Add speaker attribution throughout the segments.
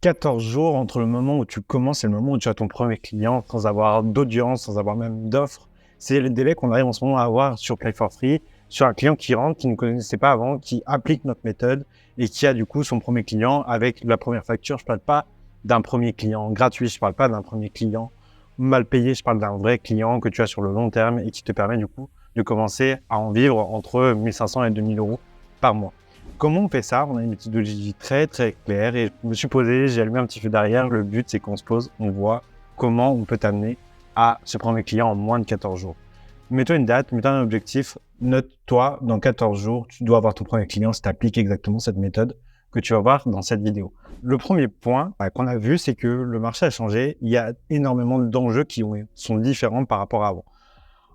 Speaker 1: 14 jours entre le moment où tu commences et le moment où tu as ton premier client sans avoir d'audience, sans avoir même d'offres. C'est le délai qu'on arrive en ce moment à avoir sur Play for Free, sur un client qui rentre, qui ne connaissait pas avant, qui applique notre méthode et qui a du coup son premier client avec la première facture. Je ne parle pas d'un premier client gratuit, je ne parle pas d'un premier client mal payé, je parle d'un vrai client que tu as sur le long terme et qui te permet du coup de commencer à en vivre entre 1500 et 2000 euros par mois. Comment on fait ça? On a une méthodologie très très claire et je me suis posé, j'ai allumé un petit feu derrière. Le but, c'est qu'on se pose, on voit comment on peut t'amener à ce premier client en moins de 14 jours. Mets-toi une date, mets-toi un objectif, note-toi, dans 14 jours, tu dois avoir ton premier client si tu appliques exactement cette méthode que tu vas voir dans cette vidéo. Le premier point qu'on a vu, c'est que le marché a changé. Il y a énormément d'enjeux qui sont différents par rapport à avant.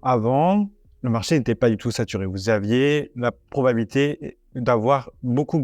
Speaker 1: Avant, le marché n'était pas du tout saturé. Vous aviez la probabilité d'avoir beaucoup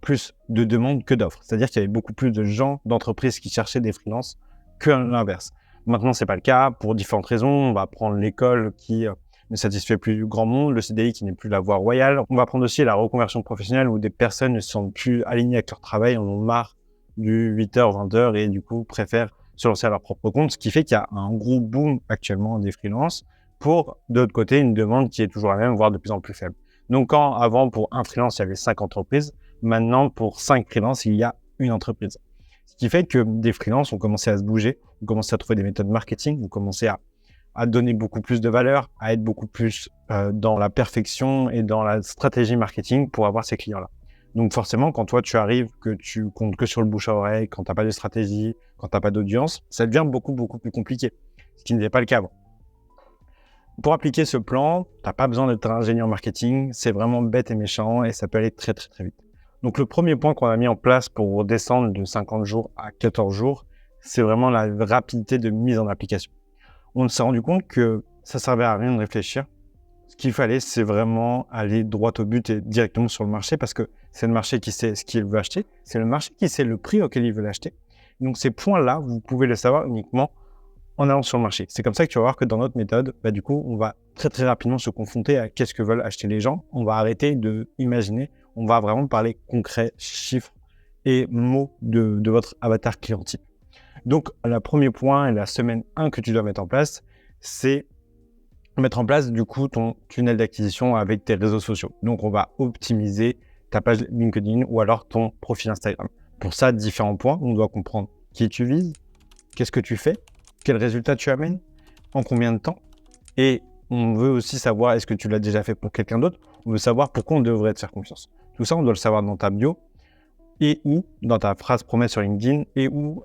Speaker 1: plus de demandes que d'offres. C'est-à-dire qu'il y avait beaucoup plus de gens, d'entreprises qui cherchaient des freelances que l'inverse. Maintenant, c'est pas le cas pour différentes raisons. On va prendre l'école qui ne satisfait plus du grand monde, le CDI qui n'est plus la voie royale. On va prendre aussi la reconversion professionnelle où des personnes ne sont plus alignées avec leur travail, en ont marre du 8h, 20h et du coup préfèrent se lancer à leur propre compte. Ce qui fait qu'il y a un gros boom actuellement des freelances pour, de l'autre côté, une demande qui est toujours la même, voire de plus en plus faible. Donc, quand avant, pour un freelance, il y avait 5 entreprises, maintenant, pour 5 freelances, il y a une entreprise. Ce qui fait que des freelances ont commencé à se bouger, ont commencé à trouver des méthodes marketing, ont commencé à donner beaucoup plus de valeur, à être beaucoup plus dans la perfection et dans la stratégie marketing pour avoir ces clients-là. Donc, forcément, quand toi, tu arrives, que tu comptes que sur le bouche à oreille, quand tu n'as pas de stratégie, quand tu n'as pas d'audience, ça devient beaucoup plus compliqué, ce qui n'était pas le cas avant. Pour appliquer ce plan, tu n'as pas besoin d'être ingénieur marketing, c'est vraiment bête et méchant et ça peut aller très vite. Donc le premier point qu'on a mis en place pour descendre de 50 jours à 14 jours, c'est vraiment la rapidité de mise en application. On s'est rendu compte que ça servait à rien de réfléchir. Ce qu'il fallait, c'est vraiment aller droit au but et directement sur le marché parce que c'est le marché qui sait ce qu'il veut acheter, c'est le marché qui sait le prix auquel il veut l'acheter. Donc ces points-là, vous pouvez les savoir uniquement en allant sur le marché. C'est comme ça que tu vas voir que dans notre méthode, du coup, on va très rapidement se confronter à qu'est-ce que veulent acheter les gens. On va arrêter d'imaginer, on va vraiment parler concret, chiffres et mots de votre avatar client type. Donc, le premier point et la semaine 1 que tu dois mettre en place, c'est mettre en place du coup ton tunnel d'acquisition avec tes réseaux sociaux. Donc, on va optimiser ta page LinkedIn ou alors ton profil Instagram. Pour ça, différents points. On doit comprendre qui tu vises, qu'est-ce que tu fais, quel résultat tu amènes, en combien de temps. Et on veut aussi savoir, est-ce que tu l'as déjà fait pour quelqu'un d'autre? On veut savoir pourquoi on devrait te faire confiance. Tout ça, on doit le savoir dans ta bio et ou dans ta phrase promesse sur LinkedIn et ou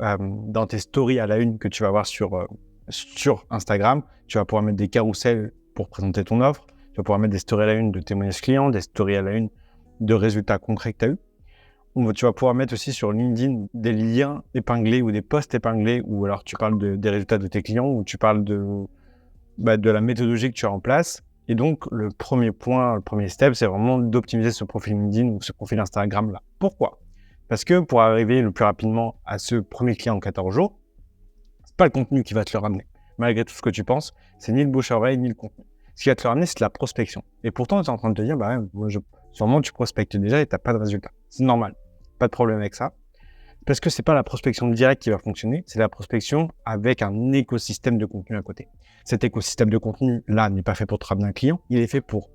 Speaker 1: dans tes stories à la une que tu vas voir sur Instagram. Tu vas pouvoir mettre des carousels pour présenter ton offre. Tu vas pouvoir mettre des stories à la une de témoignages clients, des stories à la une de résultats concrets que tu as eu. Tu vas pouvoir mettre aussi sur LinkedIn des liens épinglés ou des posts épinglés ou alors tu parles des résultats de tes clients ou tu parles de la méthodologie que tu as en place. Et donc, le premier point, le premier step, c'est vraiment d'optimiser ce profil LinkedIn ou ce profil Instagram-là. Pourquoi? Parce que pour arriver le plus rapidement à ce premier client en 14 jours, c'est pas le contenu qui va te le ramener. Malgré tout ce que tu penses, c'est ni le bouche à oreille, ni le contenu. Ce qui va te le ramener, c'est la prospection. Et pourtant, tu es en train de te dire, sûrement tu prospectes déjà et tu n'as pas de résultat. C'est normal. Pas de problème avec ça. Parce que c'est pas la prospection directe qui va fonctionner, c'est la prospection avec un écosystème de contenu à côté. Cet écosystème de contenu, là, n'est pas fait pour te ramener un client, il est fait pour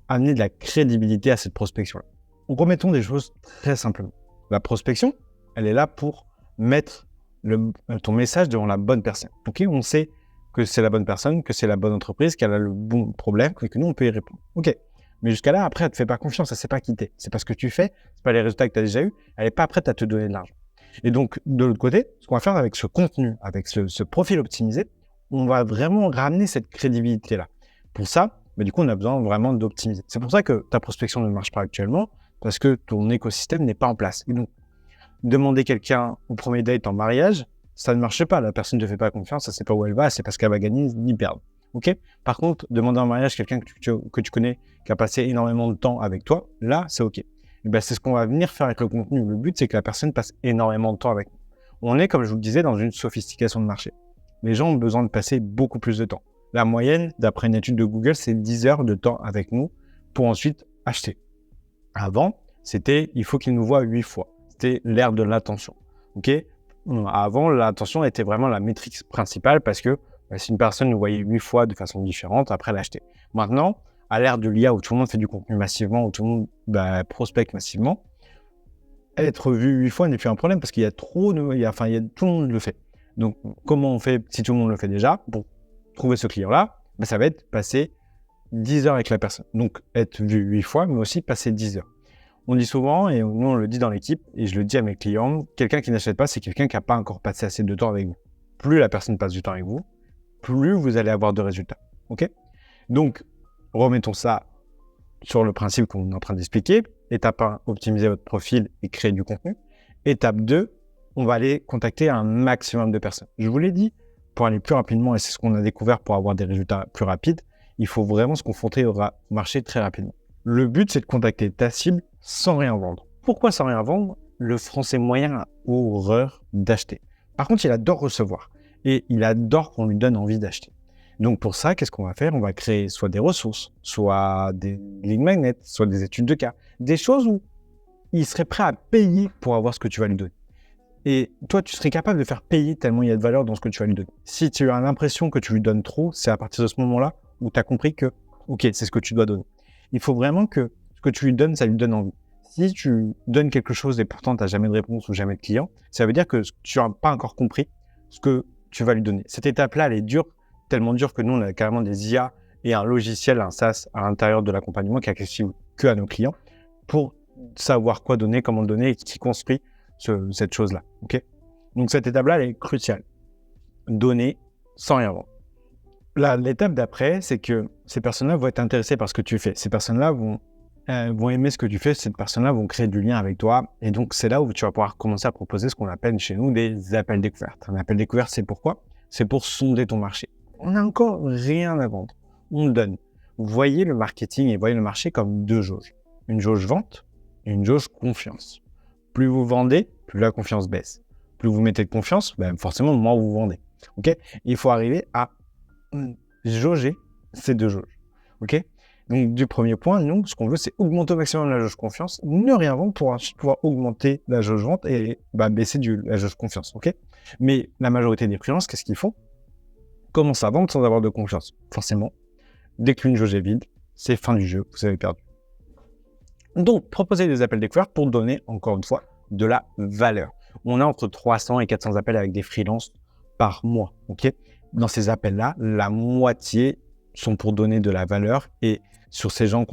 Speaker 1: amener de la crédibilité à cette prospection-là. Donc, remettons des choses très simplement. La prospection, elle est là pour mettre ton message devant la bonne personne. Ok, on sait que c'est la bonne personne, que c'est la bonne entreprise, qu'elle a le bon problème, et que nous, on peut y répondre. Ok. Mais jusqu'à là, après, elle ne te fait pas confiance, elle ne sait pas quitter. C'est pas ce que tu fais, c'est pas les résultats que tu as déjà eu, elle n'est pas prête à te donner de l'argent. Et donc, de l'autre côté, ce qu'on va faire avec ce contenu, avec ce profil optimisé, on va vraiment ramener cette crédibilité-là. Pour ça, du coup, on a besoin vraiment d'optimiser. C'est pour ça que ta prospection ne marche pas actuellement, parce que ton écosystème n'est pas en place. Et donc, demander quelqu'un au premier date en mariage, ça ne marche pas. La personne ne te fait pas confiance, elle ne sait pas où elle va, c'est parce qu'elle va gagner ni perdre. Okay. Par contre, demander en mariage quelqu'un que tu connais, qui a passé énormément de temps avec toi, là, c'est OK. C'est ce qu'on va venir faire avec le contenu. Le but, c'est que la personne passe énormément de temps avec nous. On est, comme je vous le disais, dans une sophistication de marché. Les gens ont besoin de passer beaucoup plus de temps. La moyenne, d'après une étude de Google, c'est 10 heures de temps avec nous pour ensuite acheter. Avant, c'était il faut qu'ils nous voient 8 fois. C'était l'ère de l'attention. Ok. Avant, l'attention était vraiment la métrique principale parce que si une personne nous voyait 8 fois de façon différente, après elle achetait. Maintenant, à l'ère de l'IA où tout le monde fait du contenu massivement, où tout le monde prospecte massivement, être vu 8 fois n'est plus un problème parce qu'il y a trop de... tout le monde le fait. Donc, comment on fait si tout le monde le fait déjà pour trouver ce client-là? Ça va être passer 10 heures avec la personne. Donc, être vu 8 fois, mais aussi passer 10 heures. On dit souvent, et nous on le dit dans l'équipe, et je le dis à mes clients, quelqu'un qui n'achète pas, c'est quelqu'un qui n'a pas encore passé assez de temps avec vous. Plus la personne passe du temps avec vous, plus vous allez avoir de résultats. Ok? Donc, remettons ça sur le principe qu'on est en train d'expliquer. Étape 1, optimiser votre profil et créer du contenu. Étape 2, on va aller contacter un maximum de personnes. Je vous l'ai dit, pour aller plus rapidement, et c'est ce qu'on a découvert pour avoir des résultats plus rapides, il faut vraiment se confronter au marché très rapidement. Le but, c'est de contacter ta cible sans rien vendre. Pourquoi sans rien vendre? Le Français moyen a horreur d'acheter. Par contre, il adore recevoir et il adore qu'on lui donne envie d'acheter. Donc pour ça, qu'est-ce qu'on va faire? On va créer soit des ressources, soit des lignes magnètes, soit des études de cas, des choses où il serait prêt à payer pour avoir ce que tu vas lui donner. Et toi, tu serais capable de faire payer tellement il y a de valeur dans ce que tu vas lui donner. Si tu as l'impression que tu lui donnes trop, c'est à partir de ce moment-là où tu as compris que, ok, c'est ce que tu dois donner. Il faut vraiment que ce que tu lui donnes, ça lui donne envie. Si tu donnes quelque chose et pourtant tu n'as jamais de réponse ou jamais de client, ça veut dire que tu n'as pas encore compris ce que tu vas lui donner. Cette étape-là, elle est dure, tellement dure que nous, on a carrément des IA et un logiciel, un SaaS à l'intérieur de l'accompagnement qui est accessible que à nos clients pour savoir quoi donner, comment le donner et qui construit cette chose-là. Okay, donc cette étape-là, elle est cruciale. Donner sans rien vendre. L'étape d'après, c'est que ces personnes-là vont être intéressées par ce que tu fais. Ces personnes-là vont aimer ce que tu fais. Ces personnes-là vont créer du lien avec toi. Et donc, c'est là où tu vas pouvoir commencer à proposer ce qu'on appelle chez nous des appels découvertes. Un appel découverte, c'est pourquoi? C'est pour sonder ton marché. On n'a encore rien à vendre. On le donne. Vous voyez le marketing et voyez le marché comme deux jauges. Une jauge vente et une jauge confiance. Plus vous vendez, plus la confiance baisse. Plus vous mettez de confiance, forcément, moins vous vendez. Okay, il faut arriver à jauger ces deux jauges. Okay, donc, du premier point, nous, ce qu'on veut, c'est augmenter au maximum la jauge confiance, ne rien vendre pour ensuite pouvoir augmenter la jauge vente et baisser la jauge confiance. Okay, mais la majorité des freelances, qu'est-ce qu'ils font? Commencent à vendre sans avoir de confiance. Forcément, dès qu'une jauge est vide, c'est fin du jeu, vous avez perdu. Donc, proposer des appels découvertes pour donner, encore une fois, de la valeur. On a entre 300 et 400 appels avec des freelances par mois. Okay, dans ces appels-là, la moitié sont pour donner de la valeur. Et sur ces gens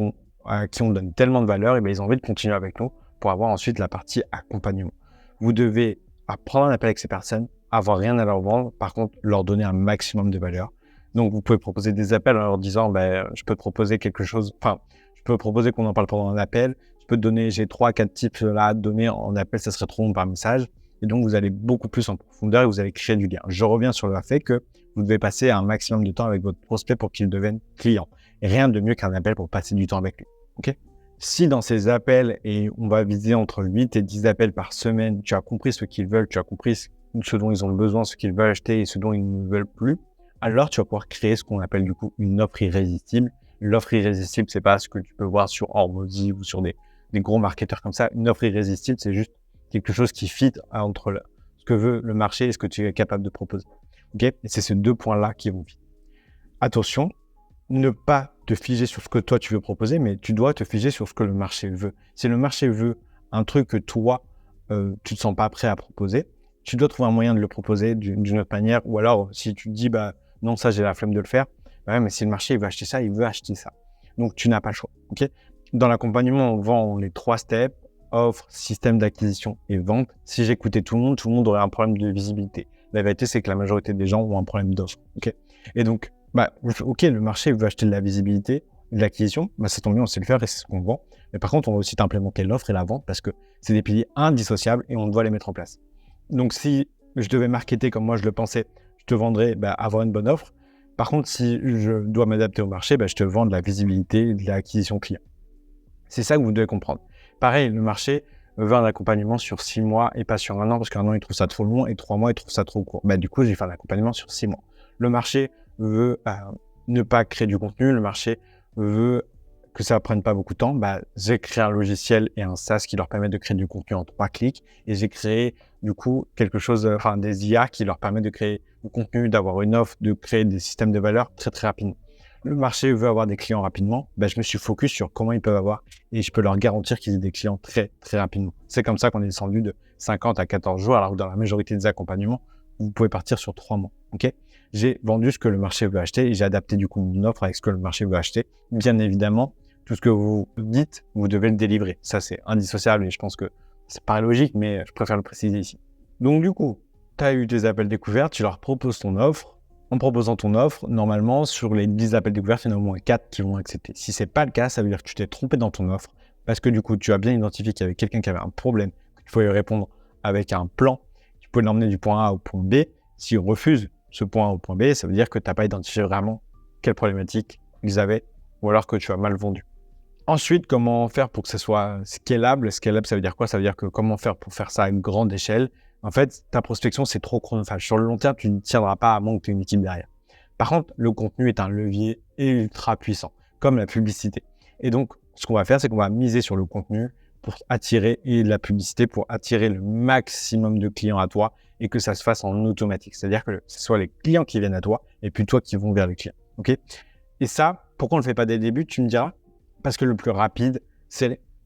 Speaker 1: à qui on donne tellement de valeur, ils ont envie de continuer avec nous pour avoir ensuite la partie accompagnement. Vous devez prendre un appel avec ces personnes, avoir rien à leur vendre, par contre, leur donner un maximum de valeur. Donc, vous pouvez proposer des appels en leur disant, je peux te proposer quelque chose, je peux proposer qu'on en parle pendant un appel. Je peux te donner, j'ai 3-4 tips là à te donner en appel, ça serait trop long par message. Et donc, vous allez beaucoup plus en profondeur et vous allez créer du lien. Je reviens sur le fait que vous devez passer un maximum de temps avec votre prospect pour qu'il devienne client. Et rien de mieux qu'un appel pour passer du temps avec lui. Okay, si dans ces appels, et on va viser entre 8 et 10 appels par semaine, tu as compris ce qu'ils veulent, tu as compris ce dont ils ont besoin, ce qu'ils veulent acheter et ce dont ils ne veulent plus, alors tu vas pouvoir créer ce qu'on appelle du coup une offre irrésistible. L'offre irrésistible, c'est pas ce que tu peux voir sur Hormozy ou sur des gros marketeurs comme ça. Une offre irrésistible, c'est juste quelque chose qui fit entre ce que veut le marché et ce que tu es capable de proposer. Okay, et c'est ces deux points-là qui vont vite. Attention, ne pas te figer sur ce que toi tu veux proposer, mais tu dois te figer sur ce que le marché veut. Si le marché veut un truc que toi, tu te sens pas prêt à proposer, tu dois trouver un moyen de le proposer d'une autre manière. Ou alors, si tu te dis, non, ça, j'ai la flemme de le faire, mais si le marché il veut acheter ça, il veut acheter ça. Donc, tu n'as pas le choix. Okay, dans l'accompagnement, on vend les 3 steps, offre, système d'acquisition et vente. Si j'écoutais tout le monde aurait un problème de visibilité. La vérité, c'est que la majorité des gens ont un problème d'offre. Okay, et donc, ok, le marché veut acheter de la visibilité, de l'acquisition, ça tombe bien, on sait le faire et c'est ce qu'on vend. Mais par contre, on va aussi implémenter l'offre et la vente parce que c'est des piliers indissociables et on doit les mettre en place. Donc, si je devais marketer comme moi je le pensais, je te vendrais avoir une bonne offre. Par contre, si je dois m'adapter au marché, je te vends de la visibilité, de l'acquisition client. C'est ça que vous devez comprendre. Pareil, le marché veut un accompagnement sur 6 mois et pas sur 1 an, parce qu'un an, il trouve ça trop long, et 3 mois, il trouve ça trop court. Du coup, j'ai fait un accompagnement sur 6 mois. Le marché veut ne pas créer du contenu, le marché veut que ça ne prenne pas beaucoup de temps, j'ai créé un logiciel et un SaaS qui leur permettent de créer du contenu en 3 clics. Et j'ai créé du coup quelque chose, des IA qui leur permettent de créer du contenu, d'avoir une offre, de créer des systèmes de valeur très très rapidement. Le marché veut avoir des clients rapidement, je me suis focus sur comment ils peuvent avoir et je peux leur garantir qu'ils aient des clients très très rapidement. C'est comme ça qu'on est descendu de 50 à 14 jours, alors que dans la majorité des accompagnements, vous pouvez partir sur 3 mois. Ok ? J'ai vendu ce que le marché veut acheter et j'ai adapté du coup mon offre avec ce que le marché veut acheter. Bien évidemment, tout ce que vous dites, vous devez le délivrer. Ça, c'est indissociable et je pense que c'est pas logique, mais je préfère le préciser ici. Donc du coup, tu as eu des appels découvertes, tu leur proposes ton offre. En proposant ton offre, normalement, sur les 10 appels découvertes, il y en a au moins 4 qui vont accepter. Si c'est pas le cas, ça veut dire que tu t'es trompé dans ton offre parce que du coup, tu as bien identifié qu'il y avait quelqu'un qui avait un problème, qu'il faut y répondre avec un plan. Tu peux l'emmener du point A au point B. S'il refuse ce point A au point B, ça veut dire que tu n'as pas identifié vraiment quelle problématique ils avaient ou alors que tu as mal vendu. Ensuite, comment faire pour que ça soit scalable? Scalable, ça veut dire quoi? Ça veut dire que comment faire pour faire ça à grande échelle? En fait, ta prospection, c'est trop chronophage. Sur le long terme, tu ne tiendras pas à moins que tu aies une équipe derrière. Par contre, le contenu est un levier ultra puissant, comme la publicité. Et donc, ce qu'on va faire, c'est qu'on va miser sur le contenu pour attirer et la publicité pour attirer le maximum de clients à toi et que ça se fasse en automatique. C'est-à-dire que ce soit les clients qui viennent à toi et puis toi qui vont vers les clients. Ok ? Et ça, pourquoi on ne le fait pas dès le début? Tu me diras. Parce que le plus rapide,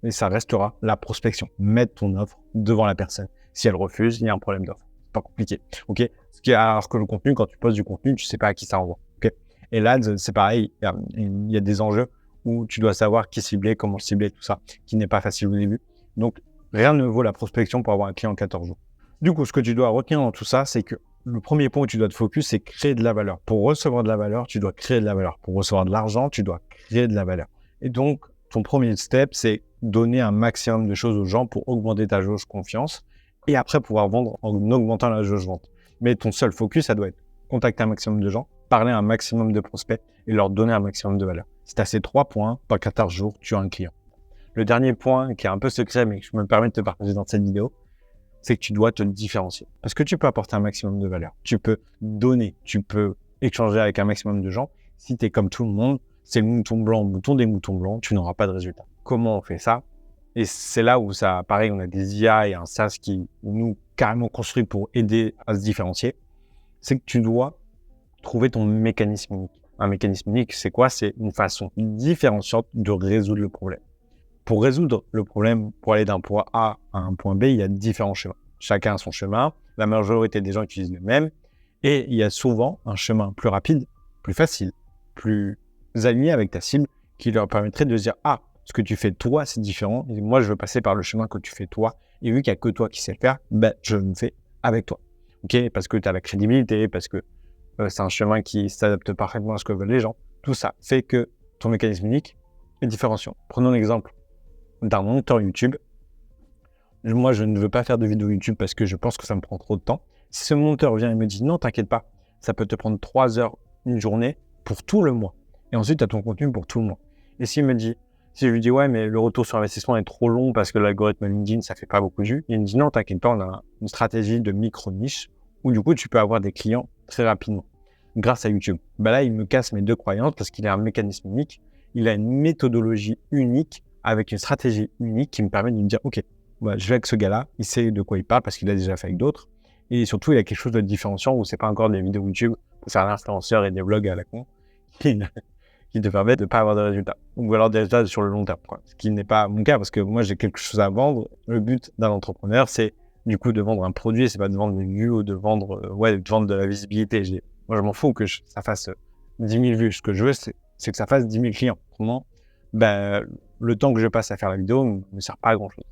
Speaker 1: et ça restera la prospection. Mettre ton offre devant la personne. Si elle refuse, il y a un problème d'offre. C'est pas compliqué. Ok? Alors que le contenu, quand tu poses du contenu, tu sais pas à qui ça envoie. Ok? Et l'ADS, c'est pareil. Il y a des enjeux où tu dois savoir qui cibler, comment le cibler, tout ça, qui n'est pas facile au début. Donc, rien ne vaut la prospection pour avoir un client en 14 jours. Du coup, ce que tu dois retenir dans tout ça, c'est que le premier point où tu dois te focus, c'est créer de la valeur. Pour recevoir de la valeur, tu dois créer de la valeur. Pour recevoir de l'argent, tu dois créer de la valeur. Et donc, ton premier step, c'est donner un maximum de choses aux gens pour augmenter ta jauge confiance et après pouvoir vendre en augmentant la jauge vente. Mais ton seul focus, ça doit être contacter un maximum de gens, parler à un maximum de prospects et leur donner un maximum de valeur. Si tu as ces 3 points, dans 14 jours, tu as un client. Le dernier point, qui est un peu secret, mais que je me permets de te partager dans cette vidéo, c'est que tu dois te différencier. Parce que tu peux apporter un maximum de valeur. Tu peux donner, tu peux échanger avec un maximum de gens. Si tu es comme tout le monde, c'est le mouton blanc, le mouton des moutons blancs, tu n'auras pas de résultat. Comment on fait ça? Et c'est là où ça, pareil, on a des IA et un SaaS qui nous carrément construit pour aider à se différencier. C'est que tu dois trouver ton mécanisme unique. Un mécanisme unique, c'est quoi? C'est une façon différenciante de résoudre le problème. Pour résoudre le problème, pour aller d'un point A à un point B, il y a différents chemins. Chacun a son chemin. La majorité des gens utilisent le même. Et il y a souvent un chemin plus rapide, plus facile, plus aligné avec ta cible qui leur permettrait de se dire « Ah, ce que tu fais toi, c'est différent. Et moi, je veux passer par le chemin que tu fais toi. Et vu qu'il n'y a que toi qui sais le faire, je le fais avec toi. » Ok? Parce que tu as la crédibilité, parce que c'est un chemin qui s'adapte parfaitement à ce que veulent les gens. Tout ça fait que ton mécanisme unique est différenciant. Prenons l'exemple d'un monteur YouTube. Moi, je ne veux pas faire de vidéo YouTube parce que je pense que ça me prend trop de temps. Si ce monteur vient et me dit « Non, t'inquiète pas, ça peut te prendre 3 heures une journée pour tout le mois. » Et ensuite, tu as ton contenu pour tout le mois. Et si je lui dis « Ouais, mais le retour sur investissement est trop long parce que l'algorithme LinkedIn, ça fait pas beaucoup de vues. » Il me dit « Non, t'inquiète pas, on a une stratégie de micro-niche où du coup, tu peux avoir des clients très rapidement grâce à YouTube. » Là, il me casse mes 2 croyances parce qu'il a un mécanisme unique. Il a une méthodologie unique avec une stratégie unique qui me permet de me dire « Ok, je vais avec ce gars-là, il sait de quoi il parle parce qu'il a déjà fait avec d'autres. » Et surtout, il y a quelque chose de différenciant où c'est pas encore des vidéos YouTube, c'est un influenceur et des vlogs à la con qui te permettent de pas avoir de résultats. Ou alors des résultats sur le long terme, quoi. Ce qui n'est pas mon cas parce que moi, j'ai quelque chose à vendre. Le but d'un entrepreneur, c'est du coup de vendre un produit, c'est pas de vendre des vues ou de vendre, de vendre de la visibilité. Moi, je m'en fous que ça fasse 10 000 vues. Ce que je veux, c'est que ça fasse 10 000 clients. Autrement, le temps que je passe à faire la vidéo ne me sert pas à grand chose.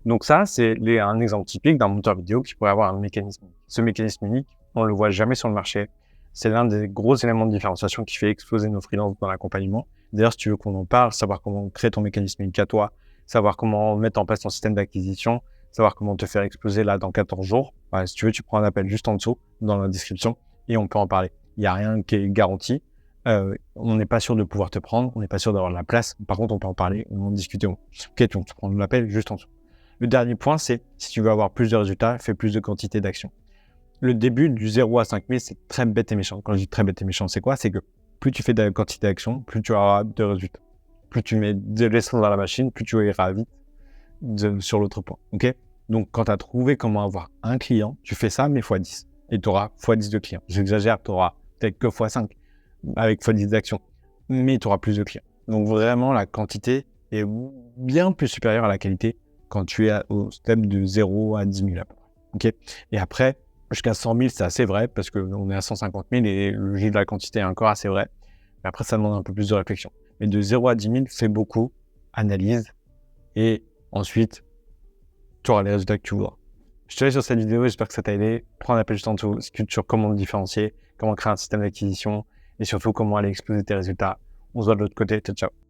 Speaker 1: Donc ça, c'est un exemple typique d'un monteur vidéo qui pourrait avoir un mécanisme. Ce mécanisme unique, on ne le voit jamais sur le marché. C'est l'un des gros éléments de différenciation qui fait exploser nos freelances dans l'accompagnement. D'ailleurs, si tu veux qu'on en parle, savoir comment créer ton mécanisme unique à toi, savoir comment mettre en place ton système d'acquisition, savoir comment te faire exploser là dans 14 jours, si tu veux, tu prends un appel juste en dessous, dans la description, et on peut en parler. Il n'y a rien qui est garanti. On n'est pas sûr de pouvoir te prendre, on n'est pas sûr d'avoir la place. Par contre, on peut en parler, on en discuter. Ok, tu prends l'appel juste en dessous. Le dernier point, c'est si tu veux avoir plus de résultats, fais plus de quantité d'actions. Le début du 0 à 5000, c'est très bête et méchant. Quand je dis très bête et méchant, c'est quoi? C'est que plus tu fais de la quantité d'actions, plus tu auras de résultats. plus tu mets de l'essence dans la machine, plus tu iras vite sur l'autre point. Ok? Donc, quand tu as trouvé comment avoir un client, tu fais ça, mais x10. Et tu auras x10 de clients. J'exagère, tu auras peut-être que x5 avec x10 d'actions. Mais tu auras plus de clients. Donc, vraiment, la quantité est bien plus supérieure à la qualité quand tu es au step de 0 à 10 000 à peu près. Okay, et après, jusqu'à 100 000, c'est assez vrai parce qu'on est à 150 000 et le jeu de la quantité est encore assez vrai. Mais après, ça demande un peu plus de réflexion. Mais de 0 à 10 000, fais beaucoup, analyse et ensuite, tu auras les résultats que tu voudras. Je te laisse sur cette vidéo, j'espère que ça t'a aidé. Prends un appel juste en dessous, discute sur comment te différencier, comment créer un système d'acquisition et surtout comment aller exploser tes résultats. On se voit de l'autre côté, ciao ciao.